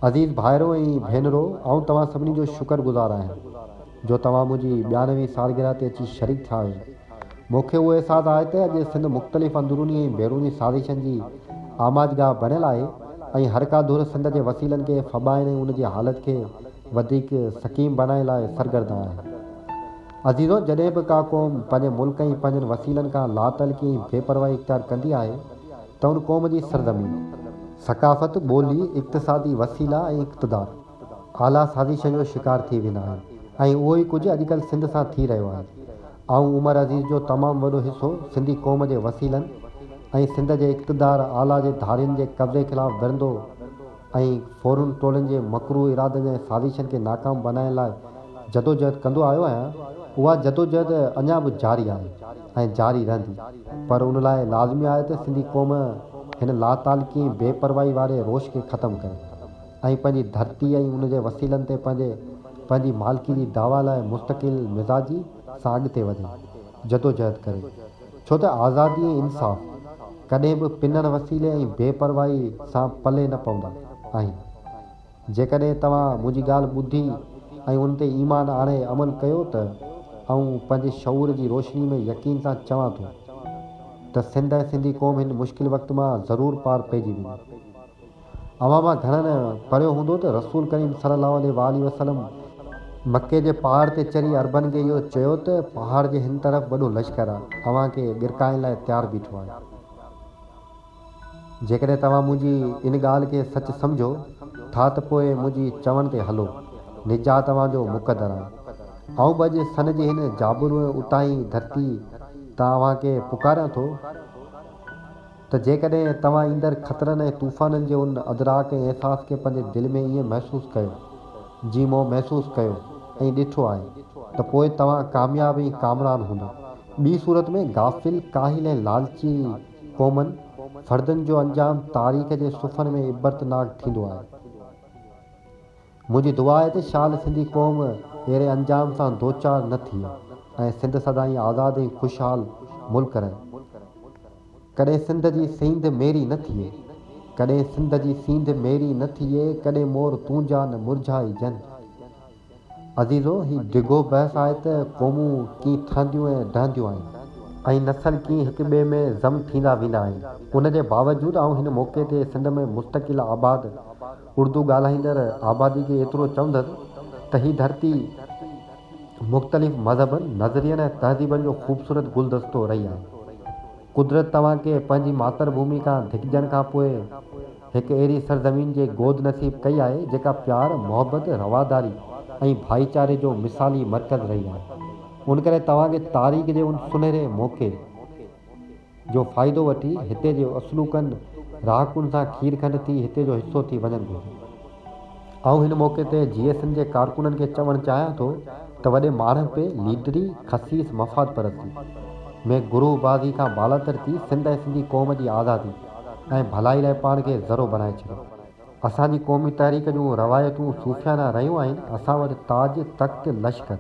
अज़ीज़ भाइरो ऐं भेनरो, आउं तव्हां सभिनी जो शुक्रगुज़ार आहियां जो तव्हां मुंहिंजी 92वीं सालगिरह ते अची शरीक थिया आहियो। मूंखे उहो अहसासु आहे त अॼु सिंध मुख़्तलिफ़ अंदरूनी ऐं बैरूनी साज़िशनि जी आमाजगाह बणियल आहे ऐं हर का धुर सिंध जे वसीलनि खे फॿाइण ऐं उन जी हालति खे वधीक सकीम बनाइण लाइ सरगर्दा आहे। अज़ीज़ो, जॾहिं बि का क़ौम पंहिंजे मुल्क ऐं पंहिंजनि वसीलनि खां लातलकी ऐं बेपरवाही इख़्तियार कंदी आहे त उन क़ौम जी सरज़मीन, सकाफ़त, ॿोली, इक़्तिसादी वसीला ऐं इक़्तिदार आला साज़िश जो शिकार थी वेंदा आहिनि ऐं उहो ई कुझु अॼुकल्ह सिंध सां थी रहियो आहे। ऐं उमर अज़ीज़ जो तमामु वॾो हिसो सिंधी क़ौम जे वसीलनि ऐं सिंध जे इक़्तिदार आला जे धारियुनि जे कब्ज़े ख़िलाफ़ु विरंदो ऐं फ़ौरन टोलनि जे मकरू इरादनि ऐं साज़िशनि खे नाकाम बनाइण लाइ जदोजहद कंदो आयो आहियां। उहा जदोजहद अञा बि जारी आहे ऐं जारी रहंदी, पर उन लाइ लाज़मी आहे त सिंधी क़ौम हिन लातालकी बेपरवाही वारे रोश खे ख़तमु करे ऐं पंहिंजी धरती ऐं उन जे वसीलनि ते पंहिंजी मालिकी जी दावा लाइ मुस्तक़िल मिज़ाजी सां अॻिते वधे, जदोजहद करे। छो त आज़ादी ऐं इंसाफ़ कॾहिं बि पिननि वसीले ऐं बेपरवाही सां पले न पवंदा आहिनि। जेकॾहिं तव्हां मुंहिंजी ॻाल्हि ॿुधी ऐं उन ते ईमान आणे अमल कयो त ऐं पंहिंजे शऊर जी रोशनी में यकीन सां चवां थो त सिंध ऐं सिंधी क़ौम हिन मुश्किल वक़्त मां ज़रूरु पार पइजी वेंदी। अवां मां घणनि पढ़ियो हूंदो त रसूल करीम सल्लल्लाहु अलैहि वसल्लम मके जे पहाड़ ते चढ़ी अरबनि खे इहो चयो त पहाड़ जे हिन तरफ़ वॾो लश्कर आहे, अव्हां खे गिरकाइण लाइ तयारु बीठो आहे। जेकॾहिं तव्हां मुंहिंजी इन ॻाल्हि खे सच सम्झो था त पोइ मुंहिंजी चवण ते हलो, निजात तव्हांजो मुक़दर आहे। ऐं बि अॼु सन जी हिन जाबुर उताई धरती तव्हांखे पुकारियां थो त जेकॾहिं तव्हां ईंदड़ ख़तरनि ऐं तूफ़ाननि जे उन अदराक ऐं अहसास खे पंहिंजे दिलि में ईअं महसूसु कयो जीअं मूं महसूसु कयो ऐं ॾिठो आहे, त पोइ तव्हां कामयाबु ऐं कामरान हूंदा। ॿी सूरत में गाफ़िल, काहिल ऐं लालची क़ौमनि फ़र्दनि जो अंजाम तारीख़ जे सुफ़न में इबरतनाक थींदो आहे। मुंहिंजी दुआ आहे त शाल सिंधी क़ौम अहिड़े अंजाम सां दोचार न थिए ऐं सिंध सदाईं आज़ादु ऐं ख़ुशहाल मुल्क रहे। कॾहिं सिंध जी सींध मेरी न थिए, कॾहिं सिंध जी सींध मेरी न थिए, कॾहिं मोर तूंजा न मुरझाई जन। अज़ीज़ो, हीउ डिघो बहस आहे त क़ौमूं कीअं ठहंदियूं ऐं ढहंदियूं आहिनि ऐं नसल कीअं हिक ॿिए में ज़म थींदा वेंदा आहिनि। उन जे बावजूदि आउं हिन मौक़े ते सिंध में मुस्तक़िल आबाद उर्दू ॻाल्हाईंदड़ आबादी खे एतिरो चवंदसि त हीअ धरती मुख़्तलिफ़ मज़हबनि, नज़रियनि ऐं तहज़ीबनि जो ख़ूबसूरत गुलदस्तो रही आहे। कुदरत तव्हांखे पंहिंजी मातृभूमि खां धिकजण खां पोइ हिकु अहिड़ी सरज़मीन जे गोद नसीब कई आहे जेका प्यार, मोहबत, रवादारी ऐं भाईचारे जो मिसाली मर्कज़ रही आहे। उन करे तव्हांखे तारीख़ जे उन सुनहरे मौक़े जो फ़ाइदो वठी हिते जे असलूकनि राहकुनि सां खीर खंड थी हिते जो हिसो थी वञनि घुरिजे। ऐं हिन मौक़े ते GSN जे कारकुननि खे चवणु चाहियां थो त वॾे माण्हू पे लीडरी, खसीस, मफ़ाद परस्ती में गुरूबाज़ी खां बालातर थी सिंध ऐं सिंधी क़ौम जी आज़ादी ऐं भलाई लाइ पाण खे ज़रो बनाए छॾियो। असांजी क़ौमी तहरीक जूं रवायतूं सूफ़ियाना रहियूं आहिनि। असां वटि ताज, तख़्त, लश्कर,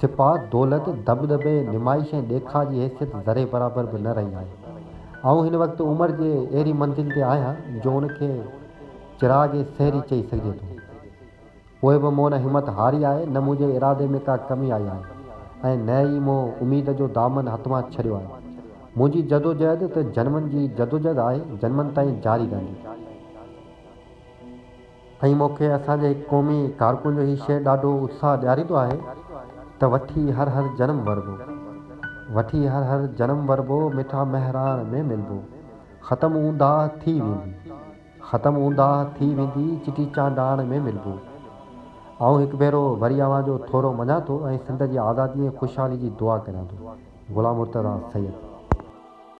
सिपाह, दौलत, दबदबे, नुमाइश ऐं ॾेखार जी हैसियत ज़रे बराबरि बि न रही आहे। ऐं हिन वक़्तु उमिरि जे अहिड़ी मंज़िल ते आहियां जो उनखे चिराग सहरी चई सघिजे थो। पोइ बि मूं न हिमत हारी आहे, न मुंहिंजे इरादे में का कमी आई आहे ऐं न ई मूं उमेद जो दामन हथ मां छॾियो आहे। मुंहिंजी जदोजहद त जन्मनि जी जदोजहद आहे, जन्मनि ताईं जारी रहंदी। ऐं मूंखे असांजे क़ौमी कारकुन जो हीउ शइ ॾाढो उत्साह ॾियारींदो आहे त वठी हर हर जनम वरबो, वठी हर हर जनम वरबो, मिठा महरान में मिलबो, ख़तमु ऊंदा थी वेंदी, ख़तमु ऊंदा थी वेंदी, चिटी चांडाण में मिलबो। आउं हिकु भेरो वरी अव्हां जो थोरो मञा थो ऐं सिंध जी आज़ादी ऐं ख़ुशहाली जी दुआ करियां थो। ग़ुलाम मुर्तज़ा सैयद।